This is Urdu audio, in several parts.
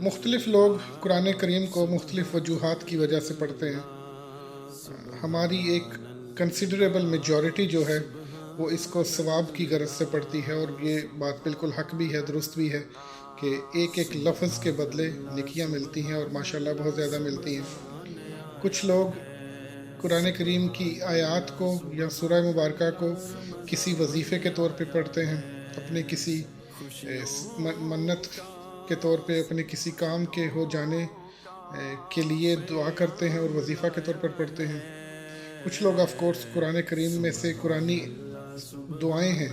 مختلف لوگ قرآن کریم کو مختلف وجوہات کی وجہ سے پڑھتے ہیں۔ ہماری ایک کنسیڈریبل میجورٹی جو ہے وہ اس کو ثواب کی غرض سے پڑھتی ہے، اور یہ بات بالکل حق بھی ہے، درست بھی ہے کہ ایک ایک لفظ کے بدلے نکیاں ملتی ہیں، اور ماشاءاللہ بہت زیادہ ملتی ہیں۔ کچھ لوگ قرآن کریم کی آیات کو یا سورہ مبارکہ کو کسی وظیفے کے طور پہ پڑھتے ہیں، اپنے کسی منت کے طور پہ، اپنے کسی کام کے ہو جانے کے لیے دعا کرتے ہیں اور وظیفہ کے طور پر پڑھتے ہیں۔ کچھ لوگ آف کورس قرآن کریم میں سے قرآنی دعائیں ہیں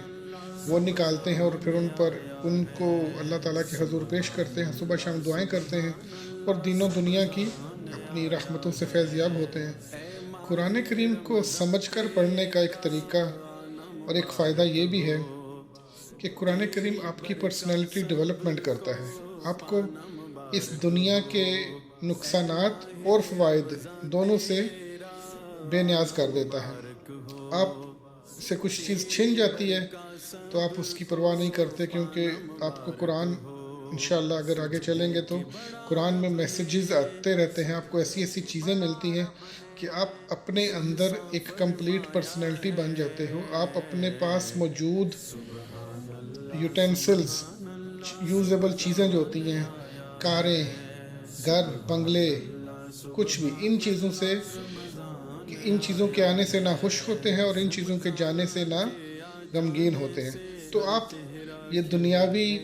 وہ نکالتے ہیں اور پھر ان کو اللہ تعالیٰ کے حضور پیش کرتے ہیں، صبح شام دعائیں کرتے ہیں اور دین و دنیا کی اپنی رحمتوں سے فیض یاب ہوتے ہیں۔ قرآن کریم کو سمجھ کر پڑھنے کا ایک طریقہ اور ایک فائدہ یہ بھی ہے کہ قرآن کریم آپ کی پرسنالٹی ڈیولپمنٹ کرتا ہے، آپ کو اس دنیا کے نقصانات اور فوائد دونوں سے بے نیاز کر دیتا ہے۔ آپ سے کچھ چیز چھن جاتی ہے تو آپ اس کی پرواہ نہیں کرتے، کیونکہ آپ کو قرآن انشاءاللہ اگر آگے چلیں گے تو قرآن میں میسیجز آتے رہتے ہیں، آپ کو ایسی ایسی چیزیں ملتی ہیں کہ آپ اپنے اندر ایک کمپلیٹ پرسنالٹی بن جاتے ہو۔ آپ اپنے پاس موجود یوٹینسلز، یوزیبل چیزیں جو ہوتی ہیں، کاریں، گھر، بنگلے، کچھ بھی، ان چیزوں کے آنے سے نہ خوش ہوتے ہیں اور ان چیزوں کے جانے سے نہ غمگین ہوتے ہیں۔ تو آپ یہ دنیاوی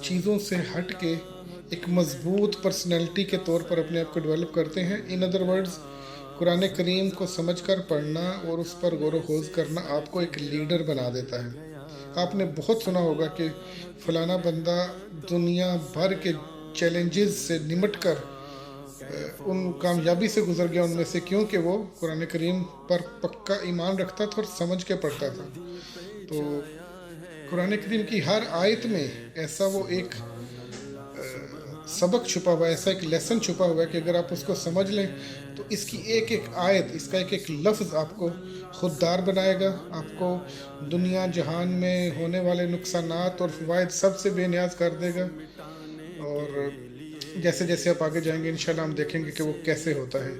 چیزوں سے ہٹ کے ایک مضبوط پرسنالٹی کے طور پر اپنے آپ کو ڈیولپ کرتے ہیں۔ ان ادر ورڈز، قرآن کریم کو سمجھ کر پڑھنا اور اس پر غور و خوض کرنا آپ کو ایک لیڈر بنا دیتا ہے۔ آپ نے بہت سنا ہوگا کہ فلانا بندہ دنیا بھر کے چیلنجز سے نمٹ کر ان کامیابی سے گزر گیا، ان میں سے کیونکہ وہ قرآن کریم پر پکا ایمان رکھتا تھا اور سمجھ کے پڑھتا تھا۔ تو قرآن کریم کی ہر آیت میں ایسا وہ ایک سبق چھپا ہوا ہے، ایسا ایک لیسن چھپا ہوا ہے کہ اگر آپ اس کو سمجھ لیں تو اس کی ایک ایک آیت، اس کا ایک ایک لفظ آپ کو خوددار بنائے گا، آپ کو دنیا جہان میں ہونے والے نقصانات اور فوائد سب سے بے نیاز کر دے گا۔ اور جیسے جیسے آپ آگے جائیں گے انشاءاللہ ہم دیکھیں گے کہ وہ کیسے ہوتا ہے۔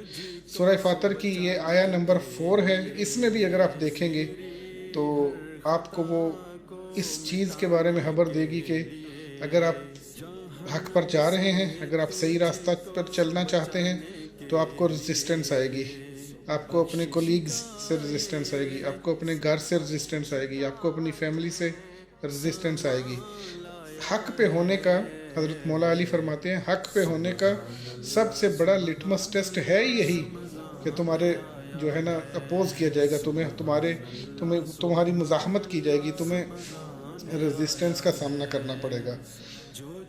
سورہ فاتر کی یہ آیا نمبر 4 ہے، اس میں بھی اگر آپ دیکھیں گے تو آپ کو وہ اس چیز کے بارے میں خبر دے گی کہ اگر آپ حق پر جا رہے ہیں، اگر آپ صحیح راستہ پر چلنا چاہتے ہیں تو آپ کو ریزسٹنس آئے گی، آپ کو اپنے کولیگز سے ریزسٹنس آئے گی، آپ کو اپنے گھر سے ریزسٹنس آئے گی، آپ کو اپنی فیملی سے ریزسٹنس آئے گی۔ حق پہ ہونے کا، حضرت مولا علی فرماتے ہیں، حق پہ ہونے کا سب سے بڑا لٹمس ٹیسٹ ہے یہی کہ تمہارے جو ہے نا اپوز کیا جائے گا، تمہاری مزاحمت کی جائے گی، تمہیں ریزسٹنس کا سامنا کرنا پڑے گا۔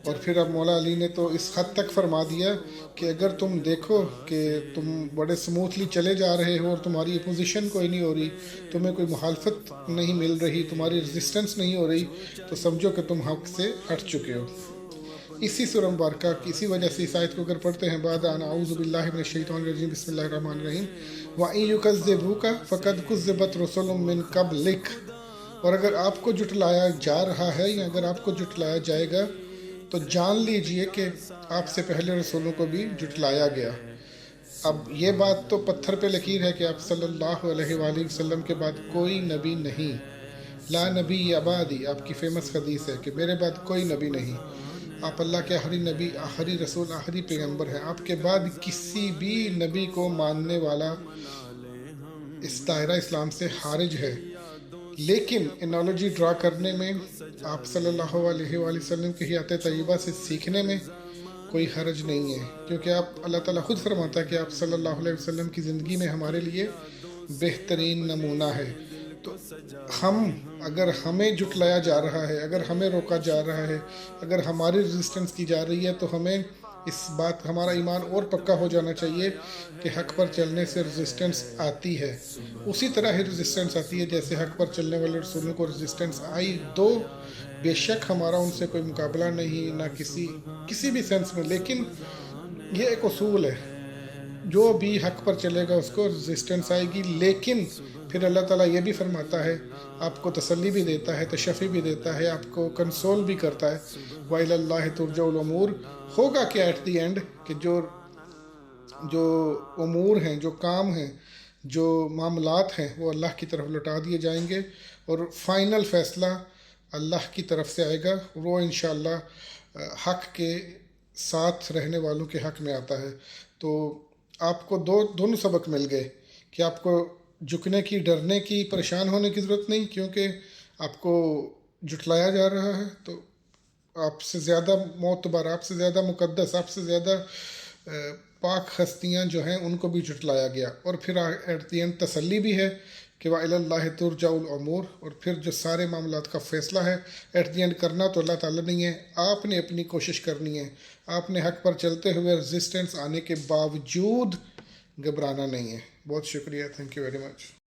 اور پھر اب مولا علی نے تو اس حد تک فرما دیا کہ اگر تم دیکھو کہ تم بڑے سموتھلی چلے جا رہے ہو اور تمہاری اپوزیشن کوئی نہیں ہو رہی، تمہیں کوئی مخالفت نہیں مل رہی، تمہاری ریزسٹنس نہیں ہو رہی، تو سمجھو کہ تم حق سے ہٹ چکے ہو۔ اسی سورہ مبارکہ کی اسی وجہ سے اس آیت کو اگر پڑھتے ہیں، بعد ان اعوذ باللہ من الشیطان الرجیم بسم اللہ الرحمن الرحیم وَإِن يُكَذِّبُوكَ فَقَدْ كُذِّبَتْ رُسُلٌ مِّن قَبْلِكَ، اور اگر آپ کو جھٹلایا جا رہا ہے یا اگر آپ کو جھٹلایا جائے گا تو جان لیجئے کہ آپ سے پہلے رسولوں کو بھی جھٹلایا گیا۔ اب یہ بات تو پتھر پہ لکیر ہے کہ آپ صلی اللہ علیہ وآلہ وسلم کے بعد کوئی نبی نہیں، لا نبی بعدی، آپ کی فیمس حدیث ہے کہ میرے بعد کوئی نبی نہیں، آپ اللہ کے آخری نبی، آخری رسول، آخری پیغمبر ہیں، آپ کے بعد کسی بھی نبی کو ماننے والا اس دائرہ اسلام سے خارج ہے۔ لیکن انالوجی ڈرا کرنے میں، آپ صلی اللہ علیہ وآلہ وسلم کی حیات طیبہ سے سیکھنے میں کوئی حرج نہیں ہے، کیونکہ آپ اللہ تعالیٰ خود فرماتا ہے کہ آپ صلی اللہ علیہ وسلم کی زندگی میں ہمارے لیے بہترین نمونہ ہے۔ تو اگر ہمیں جھٹلایا جا رہا ہے، اگر ہمیں روکا جا رہا ہے، اگر ہماری ریزسٹنس کی جا رہی ہے تو ہمیں اس بات، ہمارا ایمان اور پکا ہو جانا چاہیے کہ حق پر چلنے سے ریزسٹنس آتی ہے، اسی طرح ہی ریزسٹنس آتی ہے جیسے حق پر چلنے والے رسولوں کو ریزسٹنس آئی، دو بے شک ہمارا ان سے کوئی مقابلہ نہیں، نہ کسی بھی سینس میں، لیکن یہ ایک اصول ہے، جو بھی حق پر چلے گا اس کو رزسٹنس آئے گی، لیکن پھر اللہ تعالیٰ یہ بھی فرماتا ہے، آپ کو تسلی بھی دیتا ہے، تشفی بھی دیتا ہے، آپ کو کنسول بھی کرتا ہے، وَإِلَى اللَّهِ تُرْجَعُ الْأُمُورُ۔ ہوگا کہ ایٹ دی اینڈ کہ جو امور ہیں، جو کام ہیں، جو معاملات ہیں، وہ اللہ کی طرف لوٹا دیے جائیں گے، اور فائنل فیصلہ اللہ کی طرف سے آئے گا، وہ انشاءاللہ حق کے ساتھ رہنے والوں کے حق میں آتا ہے۔ تو آپ کو دونوں سبق مل گئے کہ آپ کو جھکنے کی، ڈرنے کی، پریشان ہونے کی ضرورت نہیں، کیونکہ آپ کو جھٹلایا جا رہا ہے، تو آپ سے زیادہ معتبر، آپ سے زیادہ مقدس، آپ سے زیادہ پاک ہستیاں جو ہیں ان کو بھی جھٹلایا گیا، اور پھر ایٹ دی اینڈ تسلی بھی ہے کہ وَإِلَى اللَّهِ تُرْجَعُ الْأُمُورُ، اور پھر جو سارے معاملات کا فیصلہ ہے ایٹ دی اینڈ کرنا تو اللہ تعالیٰ نہیں ہے، آپ نے اپنی کوشش کرنی ہے، آپ نے حق پر چلتے ہوئے ریزسٹنس آنے کے باوجود گھبرانا نہیں ہے۔ بہت شکریہ، تھینک یو ویری مچ۔